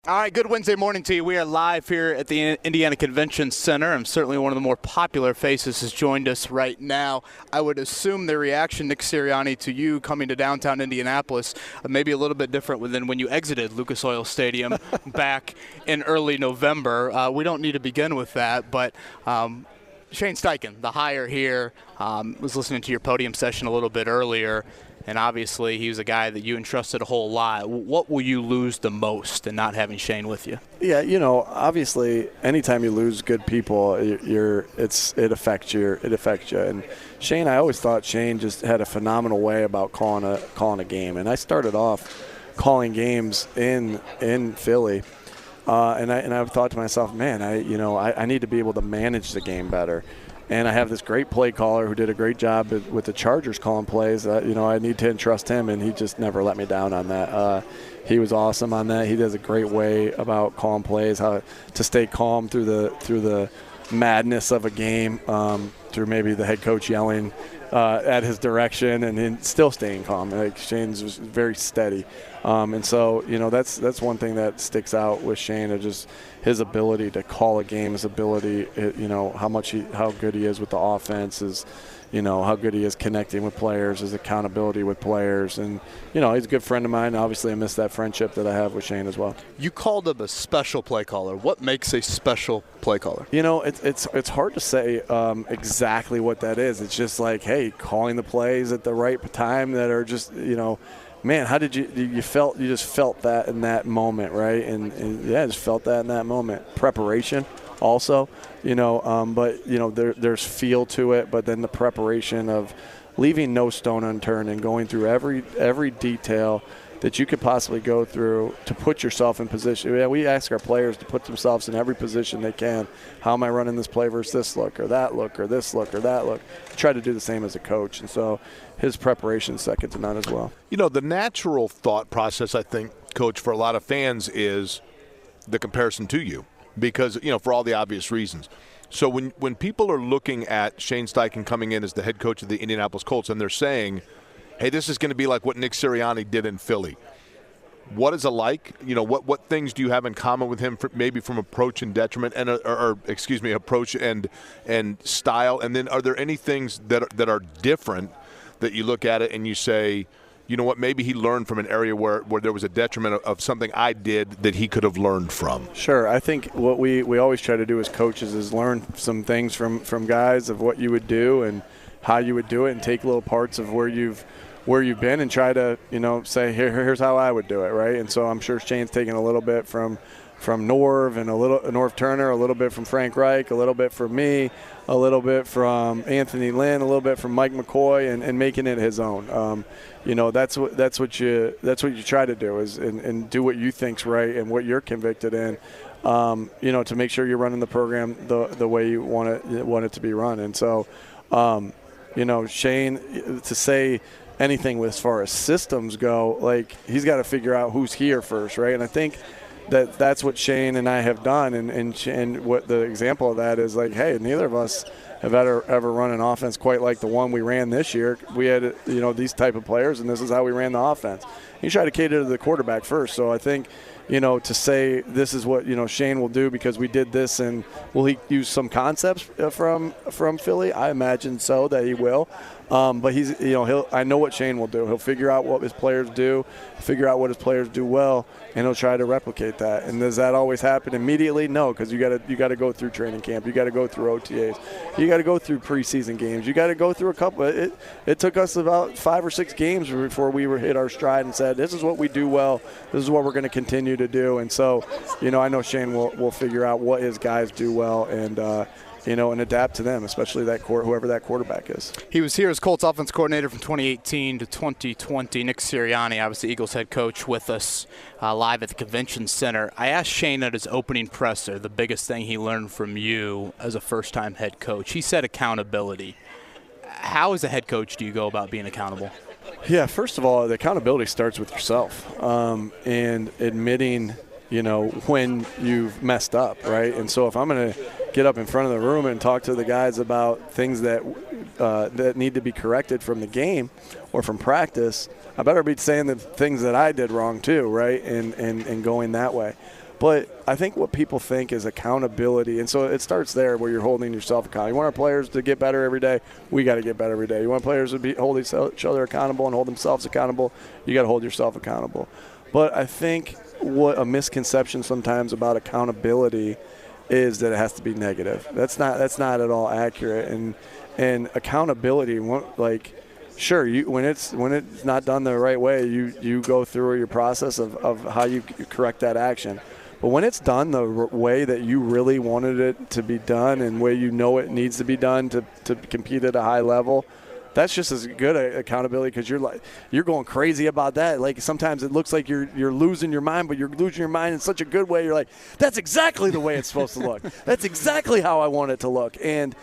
All right, good Wednesday morning to you. We are live here at the Indiana Convention Center, and certainly one of the more popular faces has joined us right now. I would assume the reaction, Nick Sirianni, to you coming to downtown Indianapolis maybe a little bit different than when you exited Lucas Oil Stadium back in early November. We don't need to begin with that, but Shane Steichen, the hire here, was listening to your podium session a little bit earlier. And obviously, he was a guy that you entrusted a whole lot. What will you lose the most in not having Shane with you? Yeah, obviously, anytime you lose good people, it affects you. And Shane, I always thought Shane just had a phenomenal way about calling a game. And I started off calling games in Philly, and I thought to myself, man, I need to be able to manage the game better. And I have this great play caller who did a great job with the Chargers calling plays. I need to entrust him, and he just never let me down on that. He was awesome on that. He does a great way about calling plays, how to stay calm through the madness of a game, through maybe the head coach yelling at his direction and still staying calm. Like Shane's was very steady. And so, that's one thing that sticks out with Shane, is just his ability to call a game, his ability, how good he is with the offense, is, how good he is connecting with players, his accountability with players. And, he's a good friend of mine. Obviously, I miss that friendship that I have with Shane as well. You called him a special play caller. What makes a special play caller? It's hard to say exactly what that is. It's just like, hey, calling the plays at the right time that are just, man, how did you just felt that in that moment, right? And yeah, I just felt that in that moment. Preparation also, but there's feel to it, but then the preparation of leaving no stone unturned and going through every detail that you could possibly go through to put yourself in position. Yeah, we ask our players to put themselves in every position they can. How am I running this play versus this look or that look or this look or that look? I try to do the same as a coach, and so his preparation is second to none as well. The natural thought process, I think, Coach, for a lot of fans is the comparison to you because, for all the obvious reasons. So when people are looking at Shane Steichen coming in as the head coach of the Indianapolis Colts and they're saying, hey, this is going to be like what Nick Sirianni did in Philly. What is it like? What things do you have in common with him, maybe from approach and detriment, approach and style? And then are there any things that are different that you look at it and you say, you know what, maybe he learned from an area where there was a detriment of something I did that he could have learned from? Sure. I think what we always try to do as coaches is learn some things from guys of what you would do and how you would do it, and take little parts of where you've been and try to, say, here's how I would do it, right? And so I'm sure Shane's taking a little bit from Norv and Norv Turner, a little bit from Frank Reich, a little bit from me, a little bit from Anthony Lynn, a little bit from Mike McCoy, and making it his own. That's what you try to do is and do what you think's right and what you're convicted in. To make sure you're running the program the way you want it to be run. And so, Shane, to say anything as far as systems go, like, he's got to figure out who's here first, right? And I think that's what Shane and I have done, and what the example of that is, like, hey, neither of us have ever run an offense quite like the one we ran this year. We had these type of players, and this is how we ran the offense. You try to cater to the quarterback first. So I think to say this is what Shane will do because we did this, and will he use some concepts from Philly? I imagine so, that he will. But he's I know what Shane will do. He'll figure out what his players do, figure out what his players do well, and he'll try to replicate that. And does that always happen immediately? No, because you got to go through training camp, you got to go through OTAs, you got to go through preseason games, you got to go through a couple. It took us about 5 or 6 games before we hit our stride and said, this is what we do well, this is what we're going to continue to do. And so, I know Shane will figure out what his guys do well and adapt to them, especially whoever that quarterback is. He was here as Colts offense coordinator from 2018 to 2020. Nick Sirianni, obviously Eagles head coach, with us live at the Convention Center. I asked Shane at his opening presser the biggest thing he learned from you as a first-time head coach. He said accountability. How, as a head coach, do you go about being accountable? Yeah, first of all, the accountability starts with yourself and admitting, when you've messed up, right? And so if I'm going to get up in front of the room and talk to the guys about things that need to be corrected from the game or from practice, I better be saying the things that I did wrong too, right? And going that way. But I think what people think is accountability, and so it starts there where you're holding yourself accountable. You want our players to get better every day, we got to get better every day. You want players to hold each other accountable and hold themselves accountable, you got to hold yourself accountable. But I think what a misconception sometimes about accountability is that it has to be negative. That's not at all accurate. And accountability, like, sure, when it's not done the right way, you go through your process of how you correct that action. But when it's done the way that you really wanted it to be done and way you know it needs to be done to compete at a high level, that's just as good accountability, because you're going crazy about that. Like, sometimes it looks like you're losing your mind, but you're losing your mind in such a good way. You're like, that's exactly the way it's supposed to look. That's exactly how I want it to look. And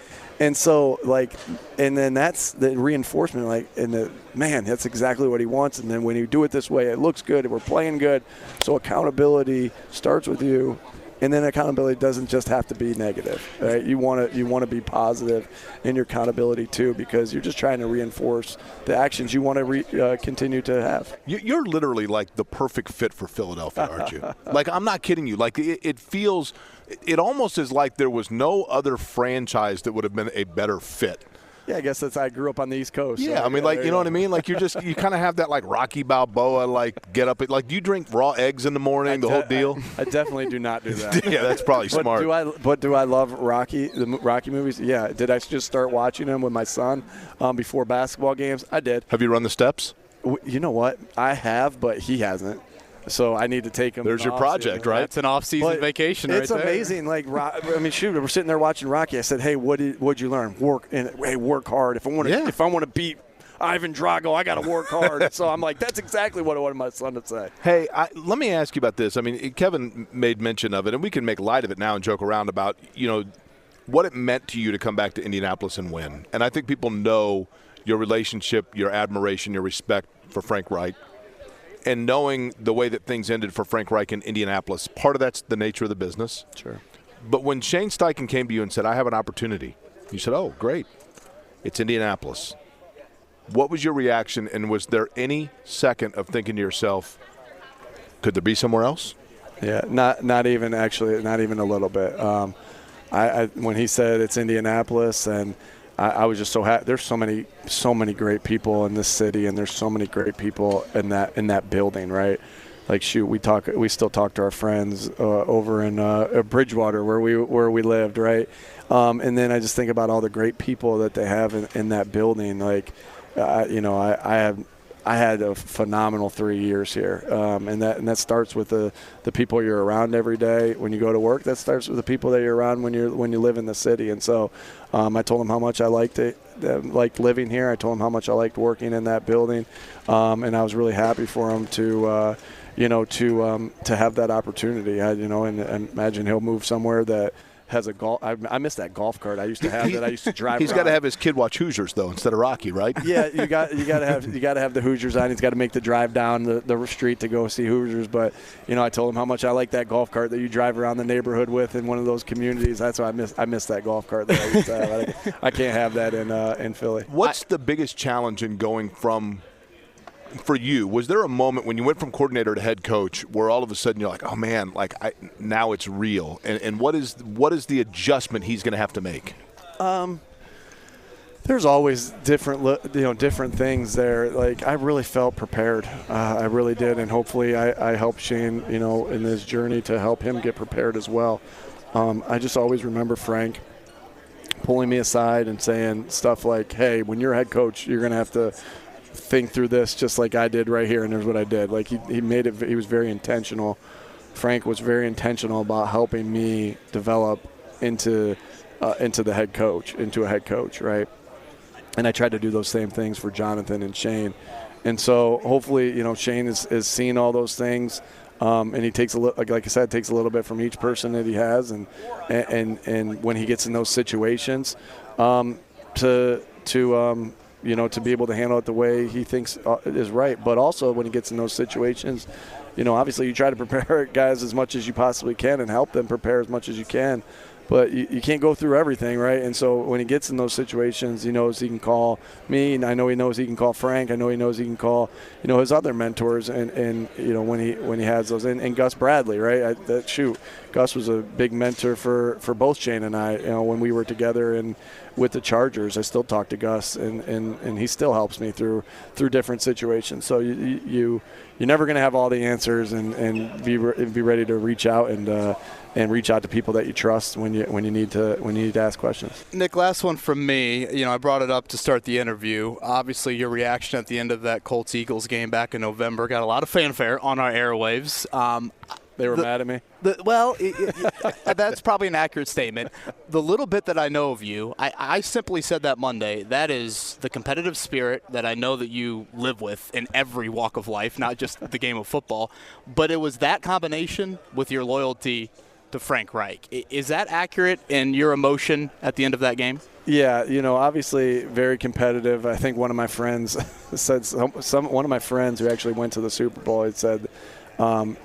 so, like, and then that's the reinforcement, like, man, that's exactly what he wants. And then when you do it this way, it looks good and we're playing good. So accountability starts with you. And then accountability doesn't just have to be negative, right? You want to be positive in your accountability too, because you're just trying to reinforce the actions you want to continue to have. You're literally like the perfect fit for Philadelphia, aren't you? Like, I'm not kidding you. Like, it feels, it almost is like there was no other franchise that would have been a better fit. Yeah, I guess I grew up on the East Coast. Yeah, so, I mean, like, you know what I mean? Like, you kind of have that, like, Rocky Balboa, like, get up. Like, do you drink raw eggs in the morning, the whole deal? I definitely do not do that. Yeah, that's probably smart. But do I love the Rocky movies? Yeah. Did I just start watching them with my son before basketball games? I did. Have you run the steps? You know what? I have, but he hasn't. So I need to take him. There's your project, right? That's an off-season vacation right there. It's amazing. Like, I mean, shoot, we're sitting there watching Rocky. I said, hey, what'd you learn? Work hard. If I want to beat Ivan Drago, I got to work hard. So I'm like, that's exactly what I wanted my son to say. Hey, let me ask you about this. I mean, Kevin made mention of it, and we can make light of it now and joke around about, what it meant to you to come back to Indianapolis and win. And I think people know your relationship, your admiration, your respect for Frank Reich. And knowing the way that things ended for Frank Reich in Indianapolis, part of that's the nature of the business. Sure. But when Shane Steichen came to you and said, I have an opportunity, you said, oh, great. It's Indianapolis. What was your reaction, and was there any second of thinking to yourself, could there be somewhere else? Yeah, not even a little bit. When he said it's Indianapolis, and I was just so happy. There's so many great people in this city, and there's so many great people in that building, right? Like, shoot, we still talk to our friends over in Bridgewater where we lived, right? And then I just think about all the great people that they have in that building. Like, I had a phenomenal 3 years here, and that starts with the people you're around every day when you go to work. That starts with the people that you're around when you live in the city. And so I told them how much I liked living here. I told them how much I liked working in that building, and I was really happy for him to have that opportunity. And imagine he'll move somewhere that has a golf. I miss that golf cart I used to have that I used to drive. He's got to have his kid watch Hoosiers though instead of Rocky, right? Yeah, you got to have the Hoosiers on. He's got to make the drive down the street to go see Hoosiers. But I told him how much I like that golf cart that you drive around the neighborhood with in one of those communities. That's why I miss that golf cart that I used to have. I can't have that in Philly. What's the biggest challenge in going from? For you, was there a moment when you went from coordinator to head coach where all of a sudden you're like, oh man, now it's real? And what is the adjustment he's going to have to make? There's always different things there. Like, I really felt prepared. I really did, and hopefully I helped Shane, in his journey to help him get prepared as well. I just always remember Frank pulling me aside and saying stuff like, hey, when you're head coach, you're going to have to think through this just like I did right here, and here's what I did. Like, he made it. He was very intentional. Frank was very intentional about helping me develop into a head coach, right? And I tried to do those same things for Jonathan and Shane. And so hopefully, Shane is seeing all those things, and he takes like I said, takes a little bit from each person that he has, and when he gets in those situations, to be able to handle it the way he thinks is right. But also when he gets in those situations, obviously you try to prepare guys as much as you possibly can and help them prepare as much as you can. but you can't go through everything, right? And so when he gets in those situations, he knows he can call me, and I know he knows he can call Frank. I know he knows he can call, his other mentors, and when he has those, and Gus Bradley, right? Gus was a big mentor for both Shane and I. When we were together and with the Chargers, I still talk to Gus, and he still helps me through different situations. So you're never going to have all the answers, and be ready to reach out and reach out to people that you trust when you need to ask questions. Nick, last one from me. I brought it up to start the interview. Obviously, your reaction at the end of that Colts-Eagles game back in November got a lot of fanfare on our airwaves. They were mad at me? That's probably an accurate statement. The little bit that I know of you, I simply said that Monday, that is the competitive spirit that I know that you live with in every walk of life, not just the game of football. But it was that combination with your loyalty to Frank Reich. Is that accurate in your emotion at the end of that game? Yeah, obviously very competitive. I think one of my friends said one of my friends who actually went to the Super Bowl had said, one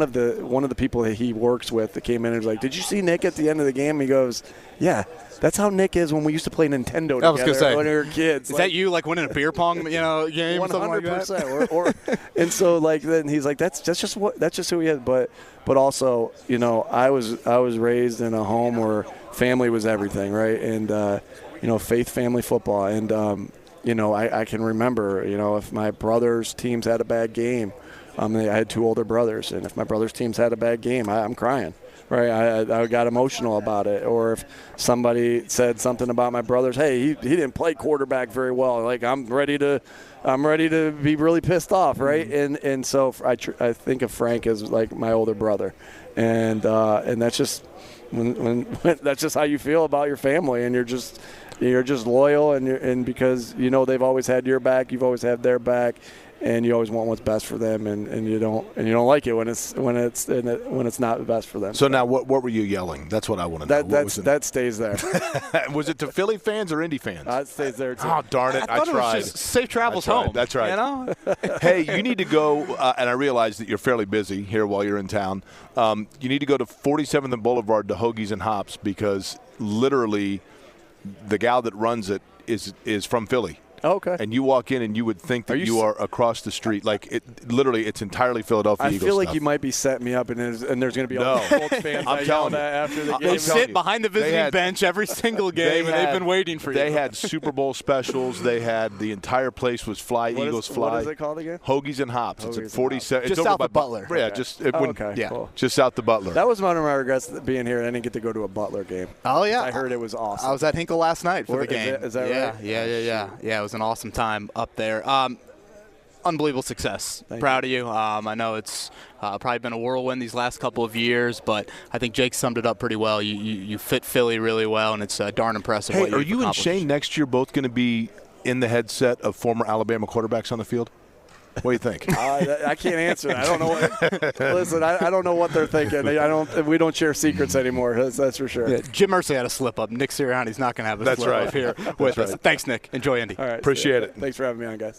of the people that he works with that came in and was like, "Did you see Nick at the end of the game?" He goes, "Yeah, that's how Nick is when we used to play Nintendo together I was gonna say, when we were kids." Is that you winning a beer pong game or something like that? 100%. And so then he's like, that's just who he is. But also, I was raised in a home where family was everything, right? And faith, family, football, and I can remember, if my brother's teams had a bad game, I had two older brothers, and if my brother's teams had a bad game, I'm crying, right? I got emotional about it. Or if somebody said something about my brothers, hey, he didn't play quarterback very well, like I'm ready to be really pissed off, right? Mm-hmm. And so I think of Frank as like my older brother, and that's just when that's just how you feel about your family, and you're just loyal, and because they've always had your back, you've always had their back, and you always want what's best for them, and you don't like it when it's not the best for them. So now, what were you yelling? That's what I want to know. That stays there. Was it to Philly fans or Indy fans? It stays there too. Oh darn it! I tried. It was just safe travels home. That's right. Hey, you need to go, and I realize that you're fairly busy here while you're in town. You need to go to 47th and Boulevard to Hoagies and Hops, because literally the gal that runs it is from Philly. Oh, okay. And you walk in and you would think that you are across the street. Like, it's entirely Philadelphia Eagles I feel like stuff. you might be setting me up, and there's going to be all the Colts fans I'm telling you. after the game. They sit behind the visiting bench every single game, and they've been waiting for you. They had Super Bowl specials. They had the entire place was Fly Eagles Fly. What is it called again? Hoagies and Hops. It's at 47. Just south of Butler. Yeah, okay. Cool. Just south of Butler. That was one of my regrets being here. I didn't get to go to a Butler game. Oh yeah, I heard it was awesome. I was at Hinkle last night for the game. Is that right? Yeah. It was an awesome time up there. Unbelievable success. Proud of you. I know it's probably been a whirlwind these last couple of years, but I think Jake summed it up pretty well. You fit Philly really well, and it's darn impressive. Hey, are you and Shane next year both going to be in the headset of former Alabama quarterbacks on the field? What do you think? I can't answer that. I don't know. Listen, I don't know what they're thinking. We don't share secrets anymore. That's for sure. Yeah, Jim Mercy had a slip up. Nick Sirianni's not going to have a slip up here with us. Thanks, Nick. Enjoy Indy. All right. Appreciate it. Thanks for having me on, guys.